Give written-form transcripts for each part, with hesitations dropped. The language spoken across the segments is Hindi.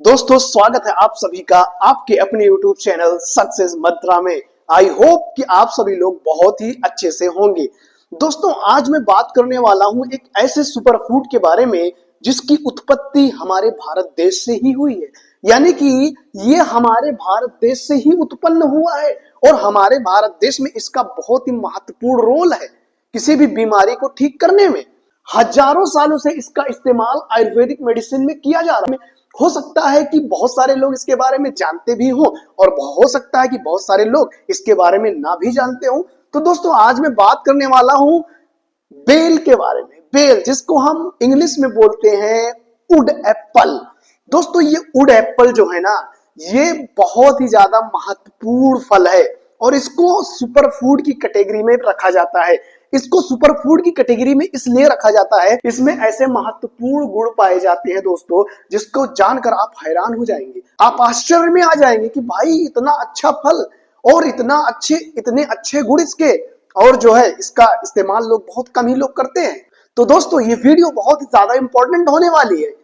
दोस्तों स्वागत है आप सभी का आपके अपने YouTube चैनल सक्सेस मंत्रा में। आई होप कि आप सभी लोग बहुत ही अच्छे से होंगे। दोस्तों आज मैं बात करने वाला हूं एक ऐसे सुपर फूड के बारे में जिसकी उत्पत्ति हमारे भारत देश से ही हुई है, यानी कि ये हमारे भारत देश से ही उत्पन्न हुआ है और हमारे भारत देश में इसका बहुत ही महत्वपूर्ण रोल है किसी भी बीमारी को ठीक करने में। हजारों सालों से इसका इस्तेमाल आयुर्वेदिक मेडिसिन में किया जा रहा है। हो सकता है कि बहुत सारे लोग इसके बारे में जानते भी हों और हो सकता है कि बहुत सारे लोग इसके बारे में ना भी जानते हों। तो दोस्तों आज मैं बात करने वाला हूं बेल के बारे में। बेल जिसको हम इंग्लिश में बोलते हैं वुड एप्पल। दोस्तों ये वुड एप्पल जो है ना, ये बहुत ही ज्यादा महत्वपूर्ण फल है और इसको सुपर फूड की कैटेगरी में रखा जाता है। इसको सुपर फूड की कैटेगरी में इसलिए रखा जाता है, इसमें ऐसे महत्वपूर्ण गुण पाए जाते हैं दोस्तों जिसको जानकर आप हैरान हो जाएंगे, आप आश्चर्य में आ जाएंगे कि भाई इतना अच्छा फल और इतने अच्छे गुण इसके, और जो है इसका इस्तेमाल लोग बहुत कम ही लोग करते हैं। तो दोस्तों ये वीडियो बहुत ही ज्यादा इंपॉर्टेंट होने वाली है,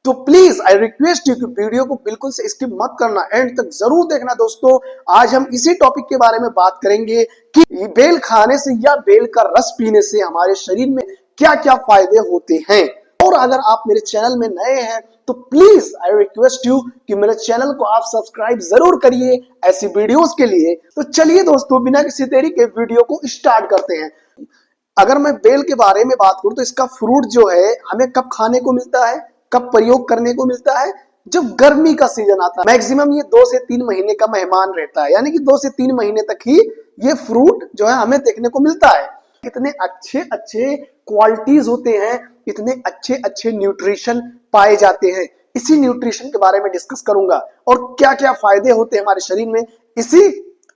तो प्लीज आई रिक्वेस्ट यू कि वीडियो को बिल्कुल से स्किप मत करना, एंड तक जरूर देखना। दोस्तों आज हम इसी टॉपिक के बारे में बात करेंगे कि बेल खाने से या बेल का रस पीने से हमारे शरीर में क्या क्या फायदे होते हैं। और अगर आप मेरे चैनल में नए हैं तो प्लीज आई रिक्वेस्ट यू कि मेरे चैनल को आप सब्सक्राइब जरूर करिए ऐसी वीडियोस के लिए। तो चलिए दोस्तों बिना किसी देरी के वीडियो को स्टार्ट करते हैं। अगर मैं बेल के बारे में बात करूं तो इसका फ्रूट जो है हमें कब खाने को मिलता है, कब प्रयोग करने को मिलता है, जब गर्मी का सीजन आता है। मैक्सिमम ये 2 से 3 महीने का मेहमान रहता है, यानी कि 2 से 3 महीने तक ही ये फ्रूट जो है हमें देखने को मिलता है। इतने अच्छे अच्छे क्वालिटीज होते हैं, इतने अच्छे अच्छे न्यूट्रिशन पाए जाते हैं। इसी न्यूट्रिशन के बारे में डिस्कस करूंगा और क्या क्या फायदे होते हैं हमारे शरीर में, इसी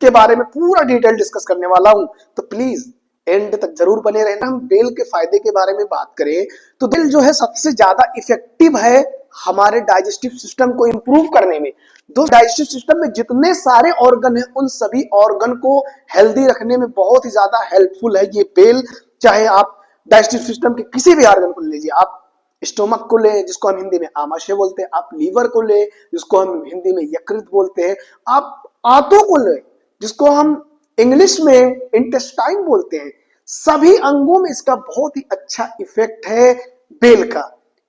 के बारे में पूरा डिटेल डिस्कस करने वाला हूं। तो प्लीज एंड तक जरूर बने रहना। हम बेल के फायदे के बारे में बात करें तो बेल जो है सबसे ज्यादा इफेक्टिव है हमारे डाइजेस्टिव सिस्टम को इंप्रूव करने में। दोस्तों डाइजेस्टिव सिस्टम में जितने सारे ऑर्गन हैं उन सभी ऑर्गन को हेल्दी रखने में बहुत ही ज्यादा हेल्पफुल है ये बेल। चाहे आप डाइजेस्टिव सिस्टम के किसी भी ऑर्गन को लीजिए, आप स्टोमक को ले जिसको हम हिंदी में आमाशय बोलते हैं, आप लीवर को ले जिसको हम हिंदी में यकृत बोलते हैं, आप आंतों को ले जिसको हम इंग्लिश में इंटेस्टाइन बोलते हैं। सभी अंगों में इसका बहुत ही अच्छा इफेक्ट है बेल का।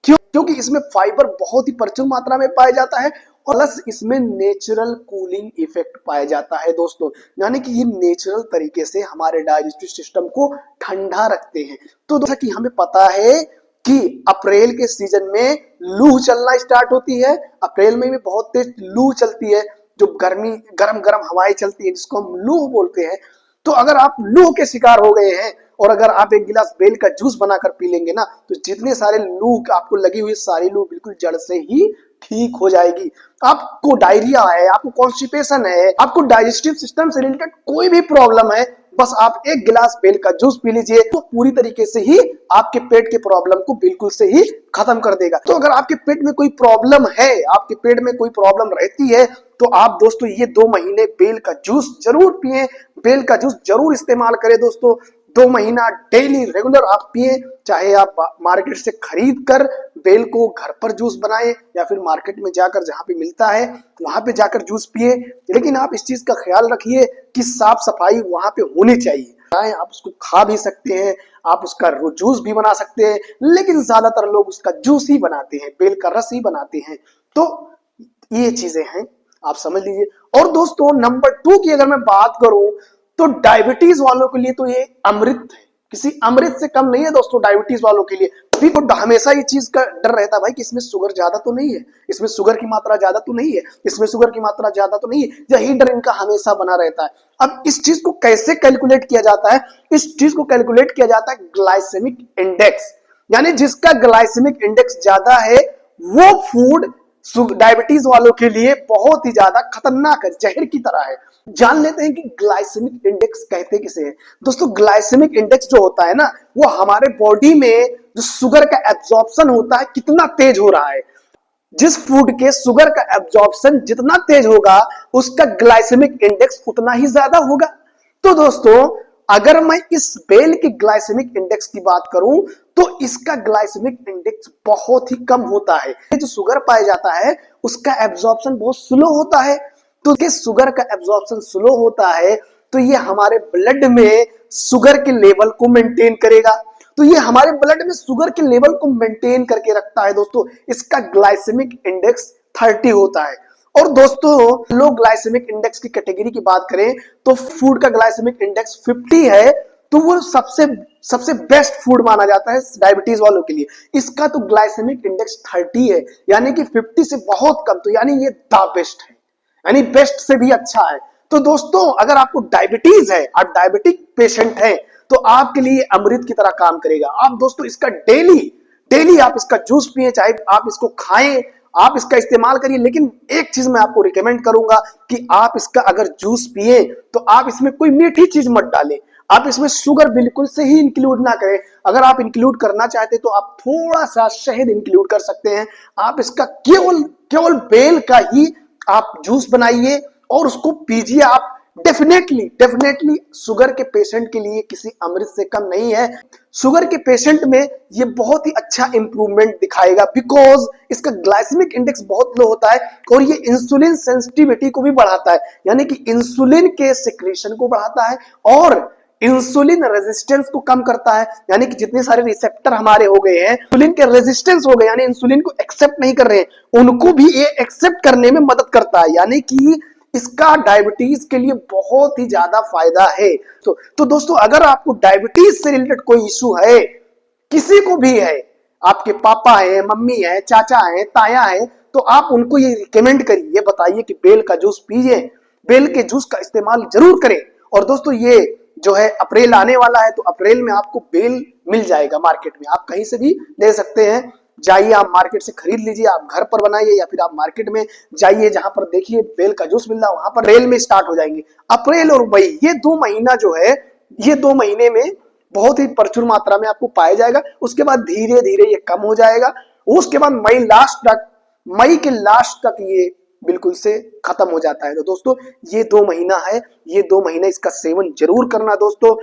क्योंकि इसमें फाइबर बहुत ही प्रचुर मात्रा में पाया जाता है और प्लस इसमें नेचुरल कूलिंग इफेक्ट पाया जाता है दोस्तों, यानी कि ये नेचुरल तरीके से हमारे डाइजेस्टिव सिस्टम को ठंडा रखते हैं। तो जैसा कि हमें पता है कि अप्रैल के सीजन में लू चलना स्टार्ट होती है। अप्रैल में भी बहुत तेज लू चलती है, जो गरम गरम हवाएं चलती है जिसको हम लू बोलते हैं। तो अगर आप लू के शिकार हो गए हैं और अगर आप एक गिलास बेल का जूस बनाकर पी लेंगे ना, तो जितने सारे लू आपको लगी हुई सारी लू बिल्कुल जड़ से ही ठीक हो जाएगी। आपको डायरिया है, आपको कॉन्स्टिपेशन है, आपको डाइजेस्टिव सिस्टम से रिलेटेड कोई भी प्रॉब्लम है, बस आप एक गिलास बेल का जूस पी लीजिए तो पूरी तरीके से ही आपके पेट के प्रॉब्लम को बिल्कुल से ही खत्म कर देगा। तो अगर आपके पेट में कोई प्रॉब्लम है, आपके पेट में कोई प्रॉब्लम रहती है, तो आप दोस्तों ये 2 महीने बेल का जूस जरूर पिए, बेल का जूस जरूर इस्तेमाल करें दोस्तों। 2 महीना डेली रेगुलर आप पिए, चाहे आप मार्केट से खरीद कर बेल को घर पर जूस बनाएं या फिर मार्केट में जाकर जहां पे मिलता है वहां पे जाकर जूस पिए। लेकिन आप इस चीज का ख्याल रखिए कि साफ सफाई वहां पे होनी चाहिए। आप उसको खा भी सकते हैं, आप उसका जूस भी बना सकते हैं, लेकिन ज्यादातर लोग उसका जूस ही बनाते हैं, बेल का रस ही बनाते हैं। तो ये चीजें हैं, आप समझ लीजिए। और दोस्तों नंबर 2 की अगर मैं बात करूं तो डायबिटीज वालों के लिए तो ये अमृत है, किसी अमृत से कम नहीं है दोस्तों डायबिटीज वालों के लिए। तो हमेशा ये चीज का डर रहता है भाई कि इसमें शुगर ज्यादा तो नहीं है, इसमें शुगर की मात्रा ज्यादा तो नहीं है, इसमें शुगर की मात्रा ज्यादा तो नहीं है, यही डर इनका हमेशा बना रहता है। अब इस चीज को कैसे कैलकुलेट किया जाता है? इस चीज को कैलकुलेट किया जाता है ग्लाइसेमिक इंडेक्स, यानी जिसका ग्लाइसेमिक इंडेक्स ज्यादा है वो फूड डायबिटीज वालों के लिए बहुत ही ज्यादा खतरनाक है, जहर की तरह है। जान लेते हैं कि ग्लाइसेमिक इंडेक्स कहते किसे हैं। दोस्तों ग्लाइसेमिक इंडेक्स जो होता है ना, वो हमारे बॉडी में जो शुगर का एब्जॉर्प्शन होता है कितना तेज हो रहा है। जिस फूड के शुगर का एब्जॉर्प्शन जितना तेज होगा उसका ग्लाइसेमिक इंडेक्स उतना ही ज्यादा होगा। तो दोस्तों अगर मैं इस बेल के ग्लाइसेमिक इंडेक्स की बात करूं तो इसका ग्लाइसेमिक इंडेक्स बहुत ही कम होता है। जो शुगर पाया जाता है उसका एब्जॉर्प्शन बहुत स्लो होता है। तो शुगर का एब्जॉर्प्शन स्लो होता है तो ये हमारे ब्लड में शुगर के लेवल को मेंटेन करेगा। तो ये हमारे ब्लड में शुगर के लेवल को मेंटेन करके रखता है दोस्तों। इसका ग्लाइसेमिक इंडेक्स 30 होता है। और दोस्तों लो ग्लाइसेमिक इंडेक्स की कैटेगरी की बात करें तो फूड का ग्लाइसेमिक इंडेक्स 50 है, तो वो सबसे बेस्ट फूड माना जाता है डायबिटीज वालों के लिए। इसका तो ग्लाइसेमिक इंडेक्स 30 है, यानी कि 50 से बहुत कम, तो यानी ये द बेस्ट है, यानी बेस्ट से भी अच्छा है। तो दोस्तों अगर आपको डायबिटीज है, आप डायबिटिक पेशेंट हैं, तो आपके लिए अमृत की तरह काम करेगा। आप दोस्तों इसका डेली आप इसका जूस पिए, चाहे आप इसको खाएं, आप इसका इस्तेमाल करिए। लेकिन एक चीज मैं आपको रिकमेंड करूंगा कि आप इसका अगर जूस पिए तो आप इसमें कोई मीठी चीज मत डालें, आप इसमें शुगर बिल्कुल से ही इंक्लूड ना करें। अगर आप इंक्लूड करना चाहते तो आप थोड़ा सा शहद इंक्लूड कर सकते हैं। आप इसका केवल बेल का ही आप जूस बनाइए और उसको पीजिए। आप डेफिनेटली शुगर के पेशेंट के लिए किसी अमृत से कम नहीं है। शुगर के पेशेंट में ये बहुत ही अच्छा इंप्रूवमेंट दिखाएगा, बिकॉज इसका ग्लाइसेमिक इंडेक्स बहुत लो होता है और ये इंसुलिन सेंसिटिविटी को भी बढ़ाता है, यानी कि इंसुलिन के सिक्रीशन को बढ़ाता है और इंसुलिन रेजिस्टेंस को कम करता है। यानी कि जितने सारे रिसेप्टर हमारे हो गए हैं, इंसुलिन के रेजिस्टेंस हो गए, यानी इंसुलिन को एक्सेप्ट नहीं कर रहे हैं, उनको भी ये एक्सेप्ट करने में मदद करता है। यानी कि इसका डायबिटीज के लिए बहुत ही ज्यादा फायदा है। तो दोस्तों अगर आपको डायबिटीज से रिलेटेड कोई इशू है, किसी को भी है, आपके पापा है, मम्मी है, चाचा है, ताया है, तो आप उनको ये रिकमेंड करिए, ये बताइए कि बेल का जूस पीजिए, बेल के जूस का इस्तेमाल जरूर करें। और दोस्तों ये जो है अप्रैल आने वाला है, तो अप्रैल में आपको बेल मिल जाएगा मार्केट में, आप कहीं से भी ले सकते हैं। जाइए आप मार्केट से खरीद लीजिए, आप घर पर बनाइए या फिर आप मार्केट में जाइए, जहां पर देखिए बेल का जूस मिल रहा है वहां पर अप्रैल में स्टार्ट हो जाएंगे। अप्रैल और मई ये 2 महीना जो है, ये 2 महीने में बहुत ही प्रचुर मात्रा में आपको पाया जाएगा। उसके बाद धीरे धीरे ये कम हो जाएगा। उसके बाद मई के लास्ट तक ये बिल्कुल से खत्म हो जाता है। तो दोस्तों ये 2 महीना है, ये 2 महीने इसका सेवन जरूर करना दोस्तों।